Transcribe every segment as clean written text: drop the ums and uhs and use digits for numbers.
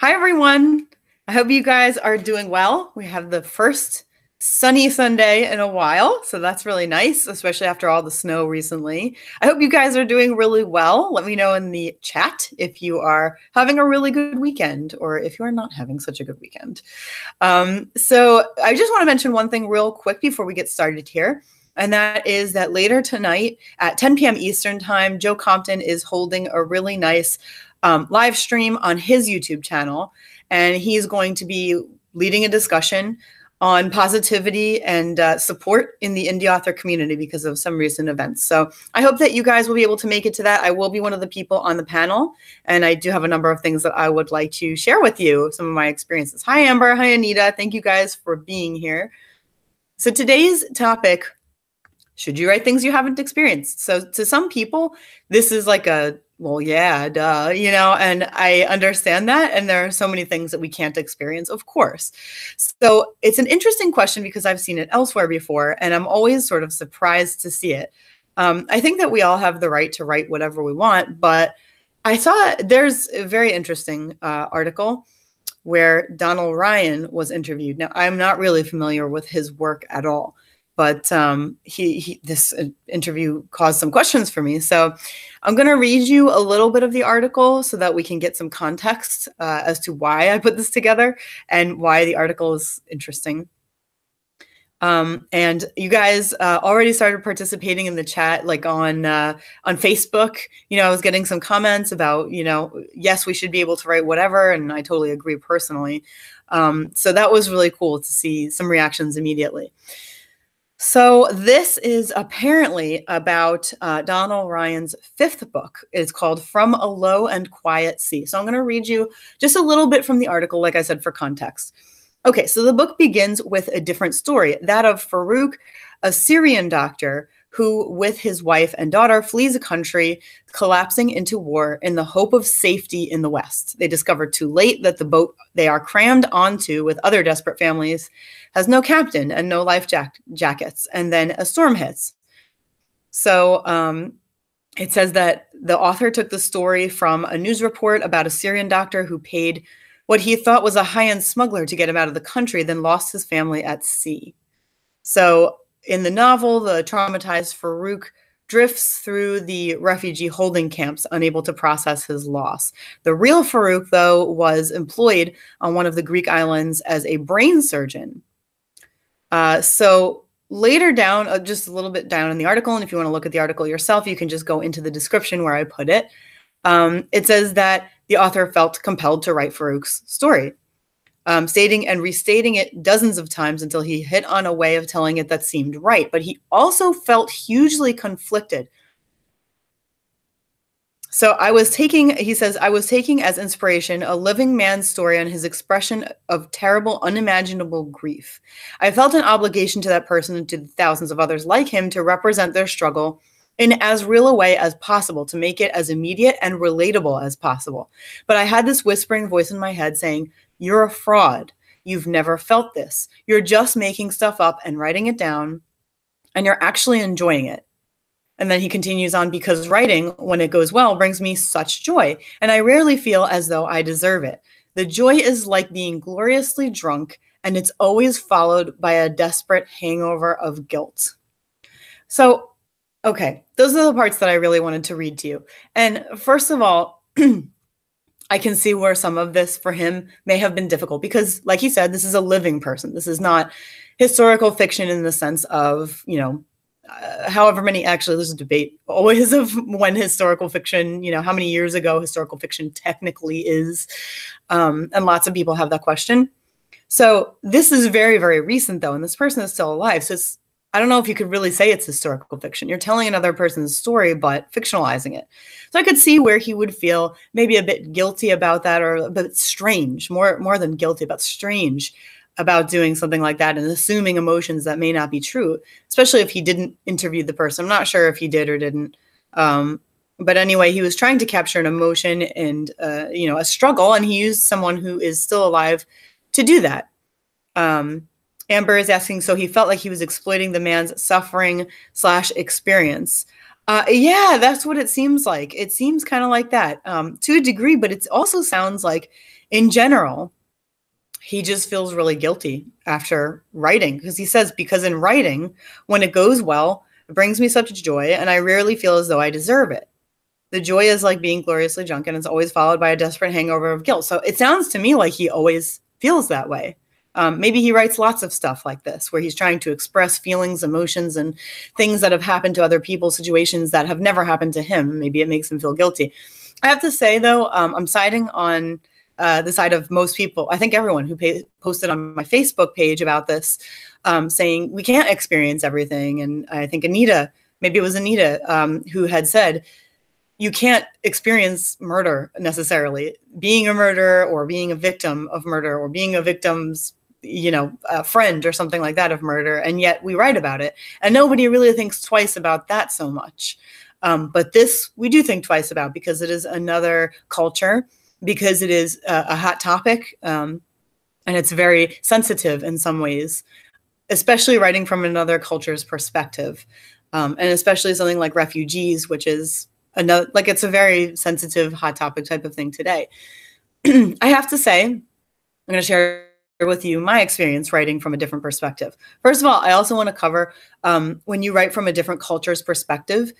Hi, everyone. I hope you guys are doing well. We have the first sunny Sunday in a while, so that's really nice, especially after all the snow recently. I hope you guys are doing really well. Let me know in the chat if you are having a really good weekend or if you are not having such a good weekend. So I just want to mention one thing real quick before we get started here. And that is that later tonight at 10 p.m. Eastern time, Joe Compton is holding a really nice live stream on his YouTube channel. And he's going to be leading a discussion on positivity and support in the indie author community because of some recent events. So I hope that you guys will be able to make it to that. I will be one of the people on the panel, and I do have a number of things that I would like to share with you, some of my experiences. Hi, Amber. Hi, Anita. Thank you guys for being here. So today's topic, should you write things you haven't experienced? So to some people, this is like a, well, yeah, duh, and I understand that. And there are so many things that we can't experience, of course. So it's an interesting question because I've seen it elsewhere before, and I'm always sort of surprised to see it. I think that we all have the right to write whatever we want, but I saw there's a very interesting article where Donal Ryan was interviewed. Now, I'm not really familiar with his work at all, but this interview caused some questions for me. So I'm going to read you a little bit of the article so that we can get some context as to why I put this together and why the article is interesting. And you guys already started participating in the chat, like on Facebook. I was getting some comments about, yes, we should be able to write whatever. And I totally agree personally. So that was really cool to see some reactions immediately. So this is apparently about Donal Ryan's fifth book. It's called From a Low and Quiet Sea. So I'm going to read you just a little bit from the article, like I said, for context. Okay, so the book begins with a different story, that of Farouk, a Syrian doctor who, with his wife and daughter, flees a country collapsing into war in the hope of safety in the West. They discover too late that the boat they are crammed onto with other desperate families has no captain and no life jackets, and then a storm hits. So it says that the author took the story from a news report about a Syrian doctor who paid what he thought was a high-end smuggler to get him out of the country, then lost his family at sea. So in the novel, the traumatized Farouk drifts through the refugee holding camps, unable to process his loss. The real Farouk, though, was employed on one of the Greek islands as a brain surgeon. So later down, just a little bit down in the article, and if you want to look at the article yourself, you can just go into the description where I put it. It says that the author felt compelled to write Farouk's story, stating and restating it dozens of times until he hit on a way of telling it that seemed right. But he also felt hugely conflicted. So he says, I was taking as inspiration a living man's story on his expression of terrible, unimaginable grief. I felt an obligation to that person and to the thousands of others like him to represent their struggle in as real a way as possible, to make it as immediate and relatable as possible. But I had this whispering voice in my head saying, you're a fraud. You've never felt this. You're just making stuff up and writing it down, and you're actually enjoying it. And then he continues on, because writing, when it goes well, brings me such joy, and I rarely feel as though I deserve it. The joy is like being gloriously drunk, and it's always followed by a desperate hangover of guilt. So, okay, those are the parts that I really wanted to read to you. And first of all, I can see where some of this for him may have been difficult because, like he said, this is a living person. This is not historical fiction in the sense of, however many, actually, there's a debate always of when historical fiction, how many years ago historical fiction technically is. And lots of people have that question. So this is very, very recent, though, and this person is still alive. So I don't know if you could really say it's historical fiction. You're telling another person's story, but fictionalizing it. So I could see where he would feel maybe a bit guilty about that, or a bit strange, more than guilty, but strange about doing something like that and assuming emotions that may not be true, especially if he didn't interview the person. I'm not sure if he did or didn't. But anyway, he was trying to capture an emotion and, a struggle, and he used someone who is still alive to do that. Amber is asking, so he felt like he was exploiting the man's suffering / experience. Yeah, that's what it seems like. It seems kind of like that, to a degree, but it also sounds like, in general, he just feels really guilty after writing, because he says, because in writing, when it goes well, it brings me such joy, and I rarely feel as though I deserve it. The joy is like being gloriously drunk, and it's always followed by a desperate hangover of guilt. So it sounds to me like he always feels that way. Maybe he writes lots of stuff like this, where he's trying to express feelings, emotions, and things that have happened to other people, situations that have never happened to him. Maybe it makes him feel guilty. I have to say, though, I'm siding on the side of most people. I think everyone who posted on my Facebook page about this, saying we can't experience everything. And I think Anita, maybe it was Anita, who had said, you can't experience murder necessarily. Being a murderer, or being a victim of murder, or being a victim's, a friend or something like that of murder. And yet we write about it. And nobody really thinks twice about that so much. But this we do think twice about, because it is another culture, because it is a hot topic. And it's very sensitive in some ways, especially writing from another culture's perspective. And especially something like refugees, which is another, like, it's a very sensitive, hot topic type of thing today. I have to say, I'm going to share with you my experience writing from a different perspective. First of all, I also want to cover, when you write from a different culture's perspective,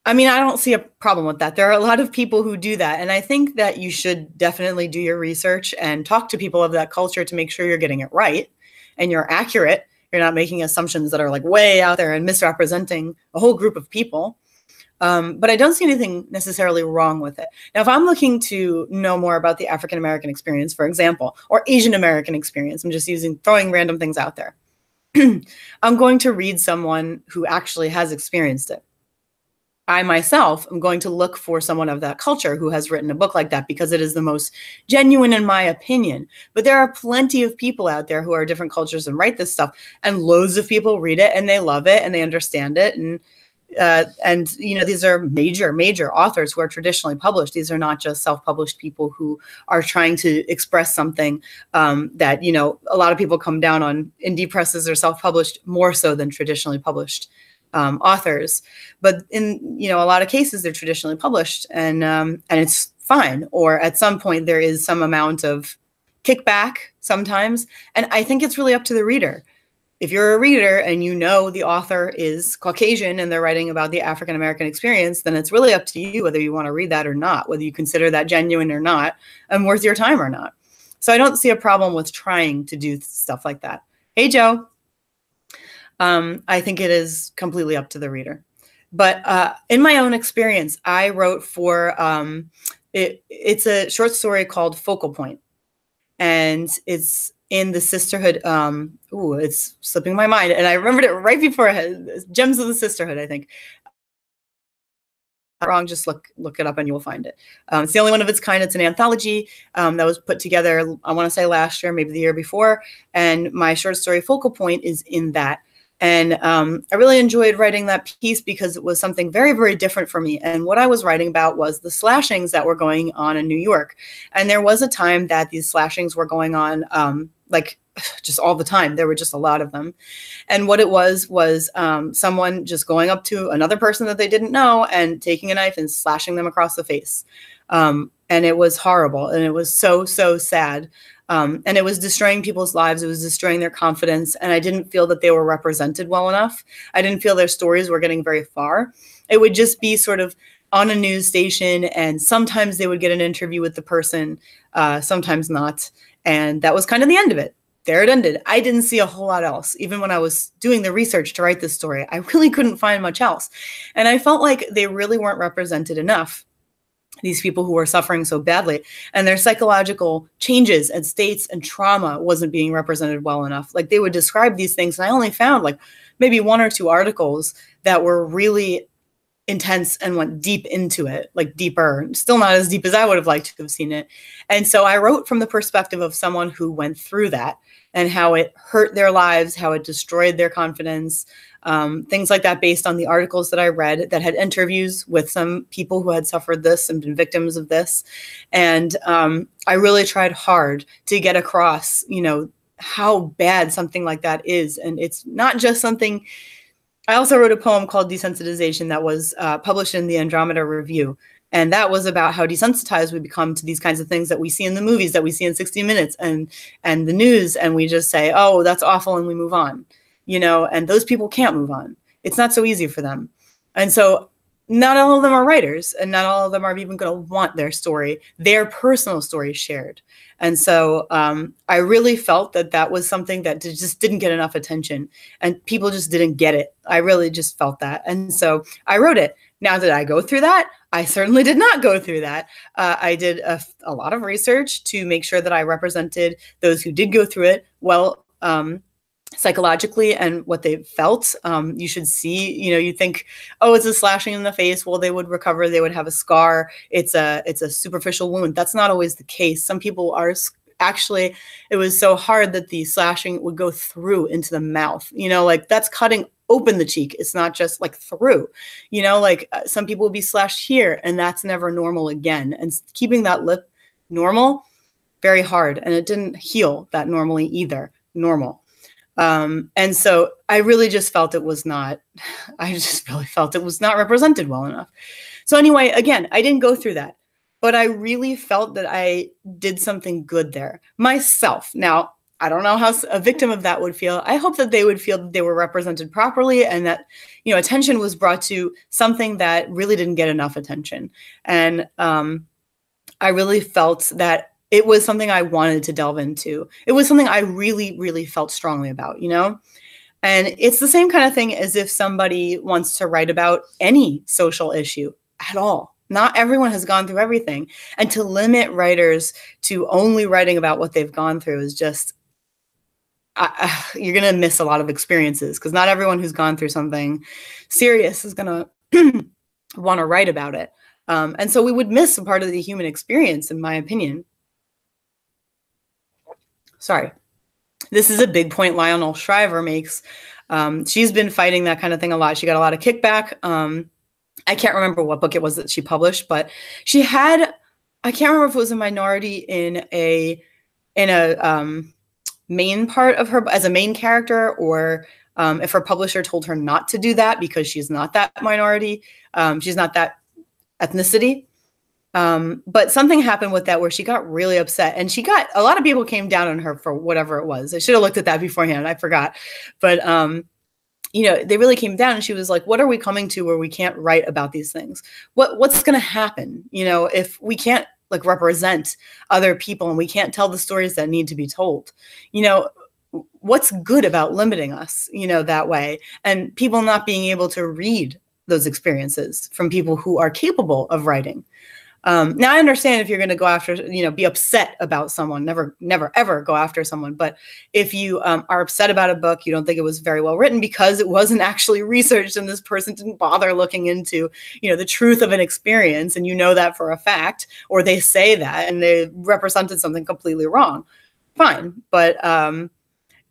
I mean, I don't see a problem with that. There are a lot of people who do that. And I think that you should definitely do your research and talk to people of that culture to make sure you're getting it right and you're accurate. You're not making assumptions that are like way out there and misrepresenting a whole group of people. But I don't see anything necessarily wrong with it. Now, if I'm looking to know more about the African-American experience, for example, or Asian-American experience, I'm just throwing random things out there. I'm going to read someone who actually has experienced it. I myself am going to look for someone of that culture who has written a book like that, because it is the most genuine in my opinion. But there are plenty of people out there who are different cultures and write this stuff, and loads of people read it and they love it and they understand it. And these are major authors who are traditionally published. These are not just self-published people who are trying to express something that, a lot of people come down on. Indie presses are self-published more so than traditionally published authors. But in, a lot of cases, they're traditionally published, and it's fine. Or at some point, there is some amount of kickback sometimes. And I think it's really up to the reader. If you're a reader and the author is Caucasian and they're writing about the African-American experience, then it's really up to you whether you want to read that or not, whether you consider that genuine or not, and worth your time or not. So I don't see a problem with trying to do stuff like that. Hey, Joe. I think it is completely up to the reader. But in my own experience, I wrote for, it's a short story called Focal Point. And it's in the Sisterhood. It's slipping my mind. And I remembered it right before Gems of the Sisterhood, I think. Wrong, just look it up and you will find it. It's the only one of its kind. It's an anthology that was put together, I want to say last year, maybe the year before. And my short story Focal Point is in that. And I really enjoyed writing that piece because it was something very, very different for me. And what I was writing about was the slashings that were going on in New York. And there was a time that these slashings were going on like just all the time. There were just a lot of them. And what it was someone just going up to another person that they didn't know and taking a knife and slashing them across the face. And it was horrible. And it was so, so sad. And it was destroying people's lives. It was destroying their confidence. And I didn't feel that they were represented well enough. I didn't feel their stories were getting very far. It would just be sort of on a news station. And sometimes they would get an interview with the person, sometimes not. And that was kind of the end of it. There it ended. I didn't see a whole lot else. Even when I was doing the research to write this story, I really couldn't find much else. And I felt like they really weren't represented enough, these people who were suffering so badly, and their psychological changes and states and trauma wasn't being represented well enough. Like, they would describe these things, and I only found like maybe 1 or 2 articles that were really intense and went deep into it, like deeper, still not as deep as I would have liked to have seen it. And so I wrote from the perspective of someone who went through that and how it hurt their lives, how it destroyed their confidence, things like that, based on the articles that I read that had interviews with some people who had suffered this and been victims of this. And I really tried hard to get across, how bad something like that is. And it's not just something I also wrote a poem called Desensitization that was published in the Andromeda Review. And that was about how desensitized we become to these kinds of things that we see in the movies, that we see in 60 Minutes and the news. And we just say, oh, that's awful. And we move on, you know, and those people can't move on. It's not so easy for them. And so not all of them are writers, and not all of them are even going to want their story, their personal story, shared. And so I really felt that that was something that just didn't get enough attention, and people just didn't get it. I really just felt that. And so I wrote it. Now, did I go through that? I certainly did not go through that. I did a lot of research to make sure that I represented those who did go through it well, psychologically, and what they felt. You should see, you know, you think, oh, it's a slashing in the face. Well, they would recover. They would have a scar. It's a superficial wound. That's not always the case. Some people are actually, it was so hard that the slashing would go through into the mouth, you know, like that's cutting open the cheek. It's not just like through, you know, like some people will be slashed here, and that's never normal again. And keeping that lip normal, very hard. And it didn't heal that normally either, normal. And so I really just felt it was not, I just really felt it was not represented well enough. So anyway, again, I didn't go through that, but I really felt that I did something good there myself. Now, I don't know how a victim of that would feel. I hope that they would feel that they were represented properly, and that, you know, attention was brought to something that really didn't get enough attention. And I really felt that it was something I wanted to delve into. It was something I really, really felt strongly about, you know? And it's the same kind of thing as if somebody wants to write about any social issue at all. Not everyone has gone through everything. And to limit writers to only writing about what they've gone through is just, you're going to miss a lot of experiences, because not everyone who's gone through something serious is going to want to write about it. And so we would miss a part of the human experience, in my opinion. Sorry. This is a big point Lionel Shriver makes. She's been fighting that kind of thing a lot. She got a lot of kickback. I can't remember what book it was that she published, but she had, I can't remember if it was a minority in a main part of her, as a main character, or if her publisher told her not to do that because she's not that minority. She's not that ethnicity. But something happened with that where she got really upset, and a lot of people came down on her for whatever it was. I should have looked at that beforehand. I forgot. But, you know, they really came down, and she was like, what are we coming to where we can't write about these things? What's going to happen? You know, if we can't like represent other people and we can't tell the stories that need to be told, you know, what's good about limiting us, you know, that way, and people not being able to read those experiences from people who are capable of writing. Now I understand if you're going to go after, you know, be upset about someone, never, ever go after someone. But if you are upset about a book, you don't think it was very well written because it wasn't actually researched and this person didn't bother looking into, you know, the truth of an experience, and you know that for a fact, or they say that and they represented something completely wrong, fine. But,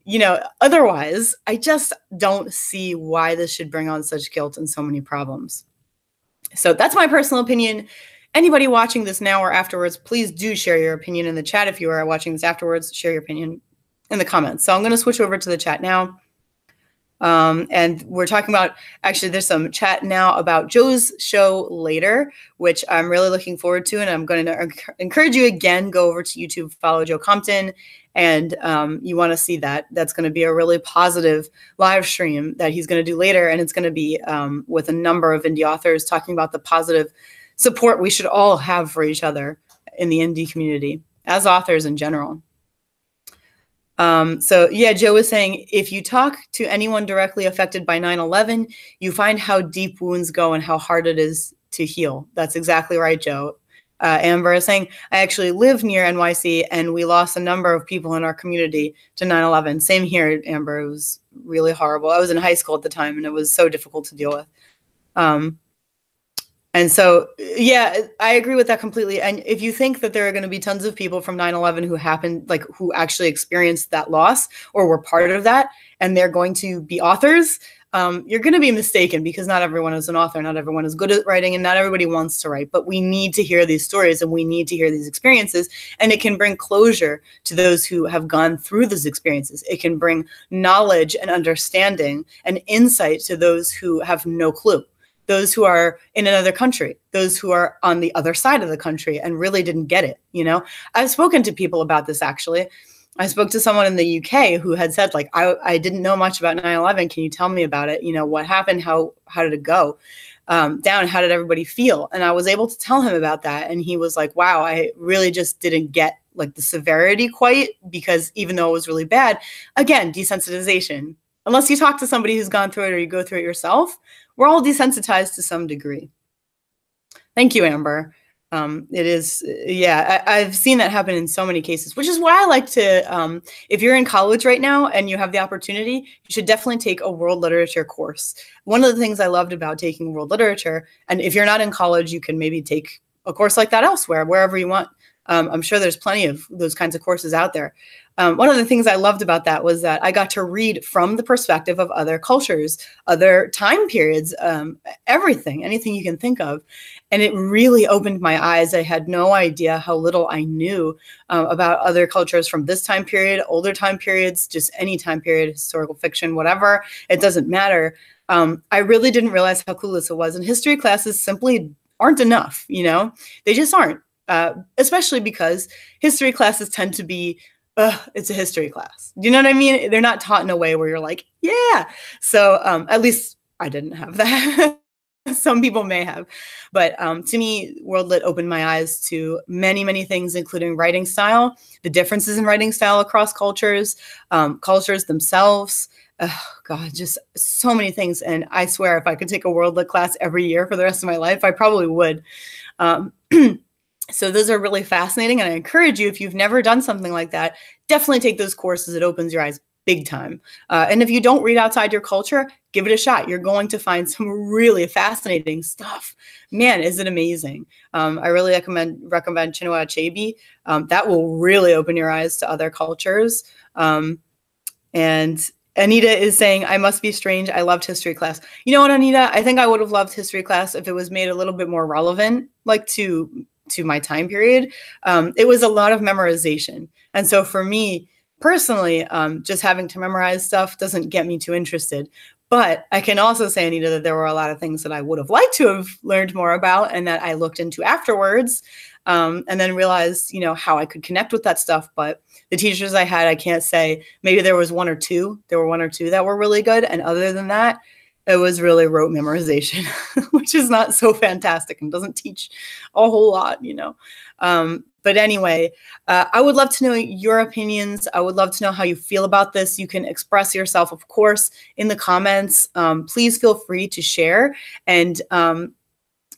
you know, otherwise, I just don't see why this should bring on such guilt and so many problems. So that's my personal opinion. Anybody watching this now or afterwards, please do share your opinion in the chat. If you are watching this afterwards, share your opinion in the comments. So I'm going to switch over to the chat now. And we're talking about, actually, there's some chat now about Joe's show later, which I'm really looking forward to. And I'm going to encourage you again, go over to YouTube, follow Joe Compton. And you want to see that. That's going to be a really positive live stream that he's going to do later. And it's going to be with a number of indie authors talking about the positive support we should all have for each other in the indie community as authors in general. So yeah, Joe was saying, if you talk to anyone directly affected by 9/11, you find how deep wounds go and how hard it is to heal. That's exactly right, Joe. Amber is saying, I actually live near NYC and we lost a number of people in our community to 9/11. Same here, Amber. It was really horrible. I was in high school at the time and it was so difficult to deal with. And so, yeah, I agree with that completely. And if you think that there are going to be tons of people from 9/11 who actually experienced that loss or were part of that, and they're going to be authors, you're going to be mistaken, because not everyone is an author, not everyone is good at writing, and not everybody wants to write. But we need to hear these stories, and we need to hear these experiences, and it can bring closure to those who have gone through those experiences. It can bring knowledge and understanding and insight to those who have no clue, those who are in another country, those who are on the other side of the country and really didn't get it. I've spoken to people about this, actually. I spoke to someone in the UK who had said, like, I didn't know much about 9/11. Can you tell me about it? What happened? How did it go down? How did everybody feel? And I was able to tell him about that. And he was like, wow, I really just didn't get like the severity quite, because even though it was really bad, again, desensitization. Unless you talk to somebody who's gone through it or you go through it yourself, we're all desensitized to some degree. Thank you, Amber. It is, yeah, I've seen that happen in so many cases, which is why I like to, if you're in college right now and you have the opportunity, you should definitely take a world literature course. One of the things I loved about taking world literature, and if you're not in college, you can maybe take a course like that elsewhere, wherever you want. I'm sure there's plenty of those kinds of courses out there. One of the things I loved about that was that I got to read from the perspective of other cultures, other time periods, everything, anything you can think of. And it really opened my eyes. I had no idea how little I knew about other cultures from this time period, older time periods, just any time period, historical fiction, whatever. It doesn't matter. I really didn't realize how clueless it was. And history classes simply aren't enough, They just aren't. Especially because history classes tend to be, it's a history class. Do you know what I mean? They're not taught in a way where you're like, yeah. So at least I didn't have that. Some people may have. But to me, World Lit opened my eyes to many, many things, including writing style, the differences in writing style across cultures, cultures themselves. Oh, God, just so many things. And I swear, if I could take a World Lit class every year for the rest of my life, I probably would. So those are really fascinating. And I encourage you, if you've never done something like that, definitely take those courses. It opens your eyes big time. And if you don't read outside your culture, give it a shot. You're going to find some really fascinating stuff. Man, is it amazing. I really recommend Chinua Achebe. That will really open your eyes to other cultures. And Anita is saying, I must be strange. I loved history class. You know what, Anita? I think I would have loved history class if it was made a little bit more relevant, like to my time period. It was a lot of memorization. And so for me personally, just having to memorize stuff doesn't get me too interested. But I can also say, Anita, that there were a lot of things that I would have liked to have learned more about and that I looked into afterwards, and then realized, how I could connect with that stuff. But the teachers I had, I can't say, maybe there was one or two. There were one or two that were really good. And other than that, it was really rote memorization, which is not so fantastic and doesn't teach a whole lot, But anyway, I would love to know your opinions. I would love to know how you feel about this. You can express yourself, of course, in the comments. Please feel free to share. And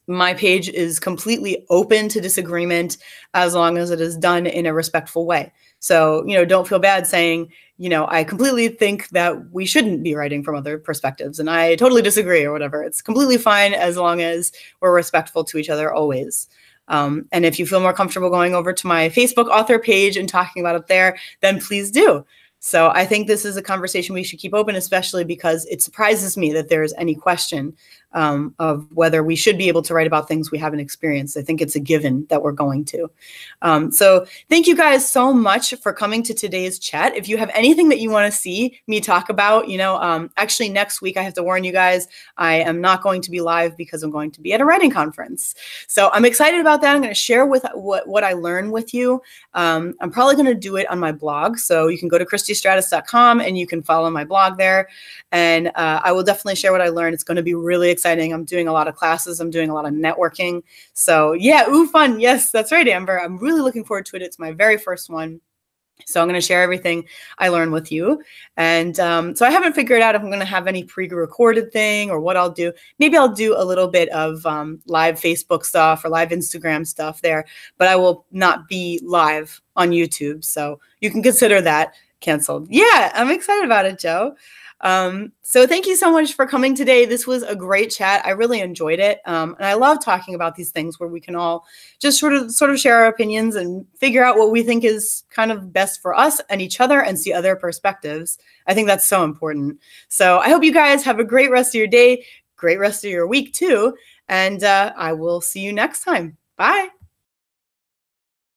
my page is completely open to disagreement as long as it is done in a respectful way. So, don't feel bad saying, I completely think that we shouldn't be writing from other perspectives and I totally disagree or whatever. It's completely fine as long as we're respectful to each other always. And if you feel more comfortable going over to my Facebook author page and talking about it there, then please do. So I think this is a conversation we should keep open, especially because it surprises me that there is any question of whether we should be able to write about things we haven't experienced. I think it's a given that we're going to. So thank you guys so much for coming to today's chat. If you have anything that you want to see me talk about, actually next week, I have to warn you guys, I am not going to be live because I'm going to be at a writing conference. So I'm excited about that. I'm going to share what I learn with you. I'm probably going to do it on my blog. So you can go to christystratus.com and you can follow my blog there. And I will definitely share what I learned. It's going to be really exciting. I'm doing a lot of classes. I'm doing a lot of networking. So yeah, ooh, fun. Yes, that's right, Amber. I'm really looking forward to it. It's my very first one. So I'm going to share everything I learn with you. And so I haven't figured out if I'm going to have any pre-recorded thing or what I'll do. Maybe I'll do a little bit of live Facebook stuff or live Instagram stuff there, but I will not be live on YouTube. So you can consider that canceled. Yeah, I'm excited about it, Joe. So thank you so much for coming today. This was a great chat. I really enjoyed it. And I love talking about these things where we can all just sort of share our opinions and figure out what we think is kind of best for us and each other and see other perspectives. I think that's so important. So I hope you guys have a great rest of your day, great rest of your week too. And I will see you next time. Bye.